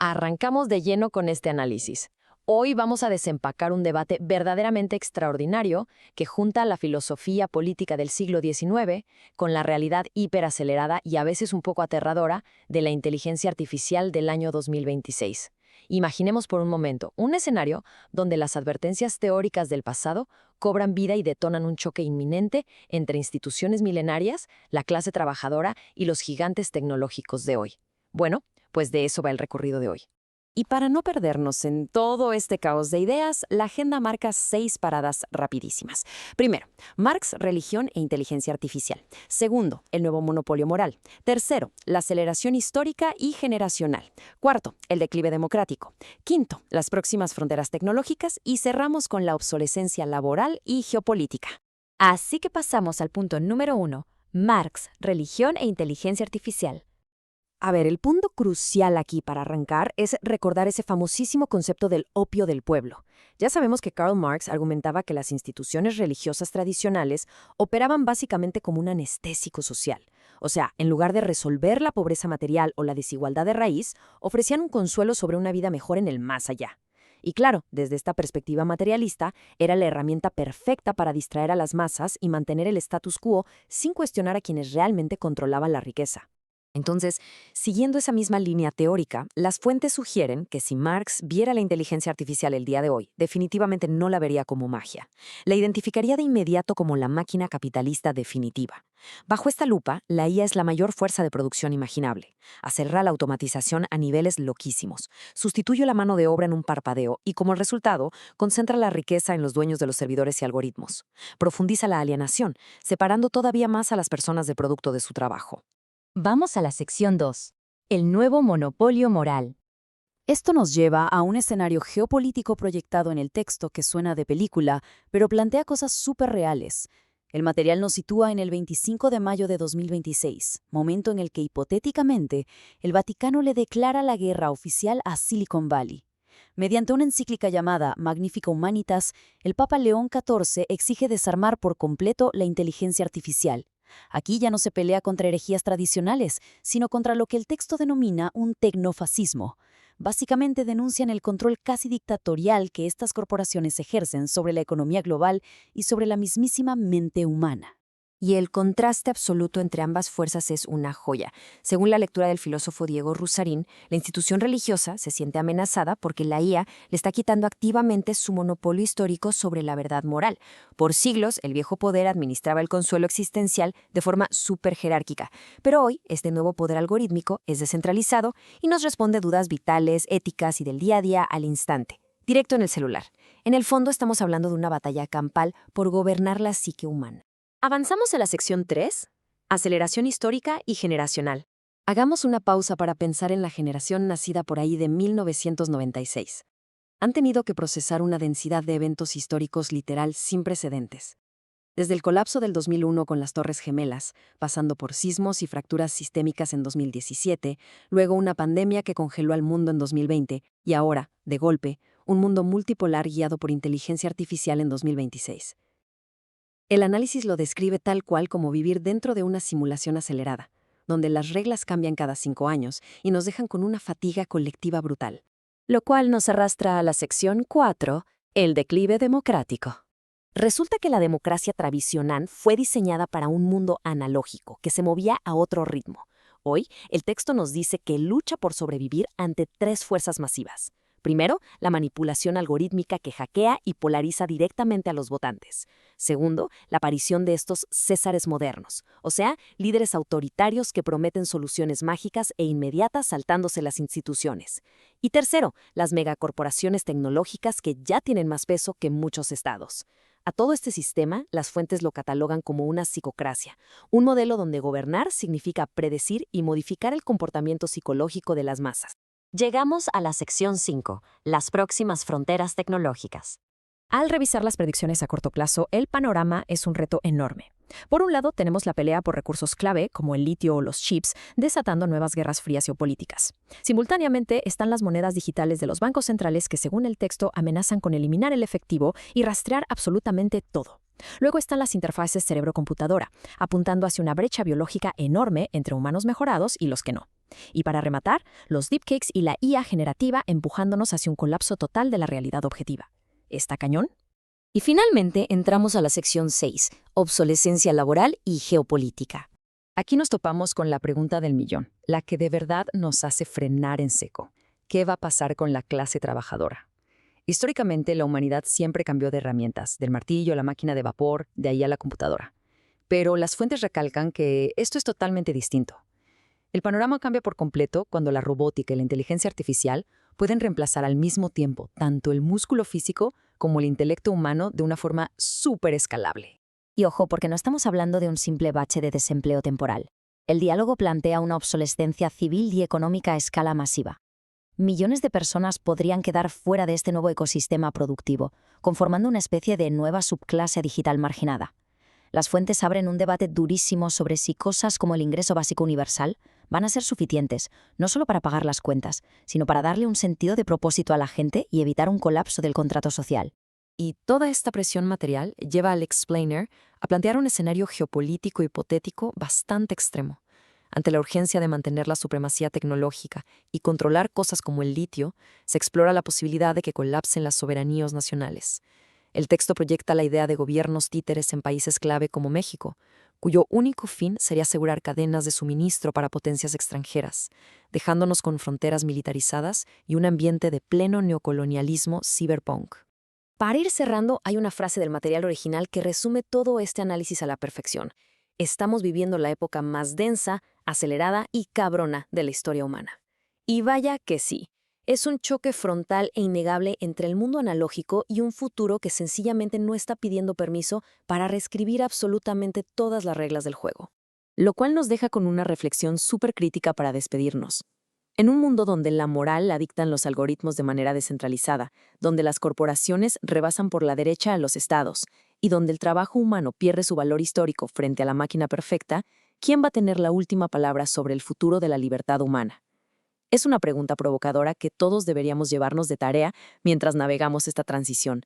Arrancamos de lleno con este análisis. Hoy vamos a desempacar un debate verdaderamente extraordinario que junta la filosofía política del siglo XIX con la realidad hiperacelerada y a veces un poco aterradora de la inteligencia artificial del año 2026. Imaginemos por un momento un escenario donde las advertencias teóricas del pasado cobran vida y detonan un choque inminente entre instituciones milenarias, la clase trabajadora y los gigantes tecnológicos de hoy. Bueno, pues de eso va el recorrido de hoy. Y para no perdernos en todo este caos de ideas, la agenda marca 6 paradas rapidísimas. Primero, Marx, religión e inteligencia artificial. Segundo, el nuevo monopolio moral. Tercero, la aceleración histórica y generacional. Cuarto, el declive democrático. Quinto, las próximas fronteras tecnológicas. Y cerramos con la obsolescencia laboral y geopolítica. Así que pasamos al punto número 1, Marx, religión e inteligencia artificial. A ver, el punto crucial aquí para arrancar es recordar ese famosísimo concepto del opio del pueblo. Ya sabemos que Karl Marx argumentaba que las instituciones religiosas tradicionales operaban básicamente como un anestésico social. O sea, en lugar de resolver la pobreza material o la desigualdad de raíz, ofrecían un consuelo sobre una vida mejor en el más allá. Y claro, desde esta perspectiva materialista, era la herramienta perfecta para distraer a las masas y mantener el status quo sin cuestionar a quienes realmente controlaban la riqueza. Entonces, siguiendo esa misma línea teórica, las fuentes sugieren que si Marx viera la inteligencia artificial el día de hoy, definitivamente no la vería como magia. La identificaría de inmediato como la máquina capitalista definitiva. Bajo esta lupa, la IA es la mayor fuerza de producción imaginable. Acelera la automatización a niveles loquísimos. Sustituye la mano de obra en un parpadeo y, como resultado, concentra la riqueza en los dueños de los servidores y algoritmos. Profundiza la alienación, separando todavía más a las personas del producto de su trabajo. Vamos a la sección 2, el nuevo monopolio moral. Esto nos lleva a un escenario geopolítico proyectado en el texto que suena de película, pero plantea cosas súper reales. El material nos sitúa en el 25 de mayo de 2026, momento en el que hipotéticamente el Vaticano le declara la guerra oficial a Silicon Valley. Mediante una encíclica llamada Magnifica Humanitas, el Papa León XIV exige desarmar por completo la inteligencia artificial. Aquí ya no se pelea contra herejías tradicionales, sino contra lo que el texto denomina un tecnofascismo. Básicamente denuncian el control casi dictatorial que estas corporaciones ejercen sobre la economía global y sobre la mismísima mente humana. Y el contraste absoluto entre ambas fuerzas es una joya. Según la lectura del filósofo Diego Rusarín, la institución religiosa se siente amenazada porque la IA le está quitando activamente su monopolio histórico sobre la verdad moral. Por siglos, el viejo poder administraba el consuelo existencial de forma súper jerárquica, pero hoy este nuevo poder algorítmico es descentralizado y nos responde dudas vitales, éticas y del día a día al instante, directo en el celular. En el fondo estamos hablando de una batalla campal por gobernar la psique humana. Avanzamos a la sección 3, aceleración histórica y generacional. Hagamos una pausa para pensar en la generación nacida por ahí de 1996. Han tenido que procesar una densidad de eventos históricos literal sin precedentes. Desde el colapso del 2001 con las Torres Gemelas, pasando por sismos y fracturas sistémicas en 2017, luego una pandemia que congeló al mundo en 2020 y ahora, de golpe, un mundo multipolar guiado por inteligencia artificial en 2026. El análisis lo describe tal cual como vivir dentro de una simulación acelerada, donde las reglas cambian cada 5 años y nos dejan con una fatiga colectiva brutal. Lo cual nos arrastra a la sección 4, el declive democrático. Resulta que la democracia tradicional fue diseñada para un mundo analógico, que se movía a otro ritmo. Hoy, el texto nos dice que lucha por sobrevivir ante 3 fuerzas masivas. Primero, la manipulación algorítmica que hackea y polariza directamente a los votantes. Segundo, la aparición de estos césares modernos, o sea, líderes autoritarios que prometen soluciones mágicas e inmediatas saltándose las instituciones. Y tercero, las megacorporaciones tecnológicas que ya tienen más peso que muchos estados. A todo este sistema, las fuentes lo catalogan como una psicocracia, un modelo donde gobernar significa predecir y modificar el comportamiento psicológico de las masas. Llegamos a la sección 5, las próximas fronteras tecnológicas. Al revisar las predicciones a corto plazo, el panorama es un reto enorme. Por un lado, tenemos la pelea por recursos clave, como el litio o los chips, desatando nuevas guerras frías geopolíticas. Simultáneamente, están las monedas digitales de los bancos centrales que, según el texto, amenazan con eliminar el efectivo y rastrear absolutamente todo. Luego están las interfaces cerebro-computadora, apuntando hacia una brecha biológica enorme entre humanos mejorados y los que no. Y para rematar, los deepfakes y la IA generativa empujándonos hacia un colapso total de la realidad objetiva. ¿Está cañón? Y finalmente entramos a la sección 6, obsolescencia laboral y geopolítica. Aquí nos topamos con la pregunta del millón, la que de verdad nos hace frenar en seco. ¿Qué va a pasar con la clase trabajadora? Históricamente, la humanidad siempre cambió de herramientas, del martillo a la máquina de vapor, de ahí a la computadora. Pero las fuentes recalcan que esto es totalmente distinto. El panorama cambia por completo cuando la robótica y la inteligencia artificial pueden reemplazar al mismo tiempo tanto el músculo físico como el intelecto humano de una forma súper escalable. Y ojo, porque no estamos hablando de un simple bache de desempleo temporal. El diálogo plantea una obsolescencia civil y económica a escala masiva. Millones de personas podrían quedar fuera de este nuevo ecosistema productivo, conformando una especie de nueva subclase digital marginada. Las fuentes abren un debate durísimo sobre si cosas como el ingreso básico universal van a ser suficientes, no solo para pagar las cuentas, sino para darle un sentido de propósito a la gente y evitar un colapso del contrato social. Y toda esta presión material lleva al explainer a plantear un escenario geopolítico hipotético bastante extremo. Ante la urgencia de mantener la supremacía tecnológica y controlar cosas como el litio, se explora la posibilidad de que colapsen las soberanías nacionales. El texto proyecta la idea de gobiernos títeres en países clave como México, cuyo único fin sería asegurar cadenas de suministro para potencias extranjeras, dejándonos con fronteras militarizadas y un ambiente de pleno neocolonialismo cyberpunk. Para ir cerrando, hay una frase del material original que resume todo este análisis a la perfección. Estamos viviendo la época más densa, acelerada y cabrona de la historia humana. Y vaya que sí. Es un choque frontal e innegable entre el mundo analógico y un futuro que sencillamente no está pidiendo permiso para reescribir absolutamente todas las reglas del juego. Lo cual nos deja con una reflexión súper crítica para despedirnos. En un mundo donde la moral la dictan los algoritmos de manera descentralizada, donde las corporaciones rebasan por la derecha a los estados y donde el trabajo humano pierde su valor histórico frente a la máquina perfecta, ¿quién va a tener la última palabra sobre el futuro de la libertad humana? Es una pregunta provocadora que todos deberíamos llevarnos de tarea mientras navegamos esta transición.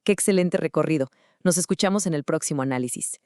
¡Qué excelente recorrido! Nos escuchamos en el próximo análisis.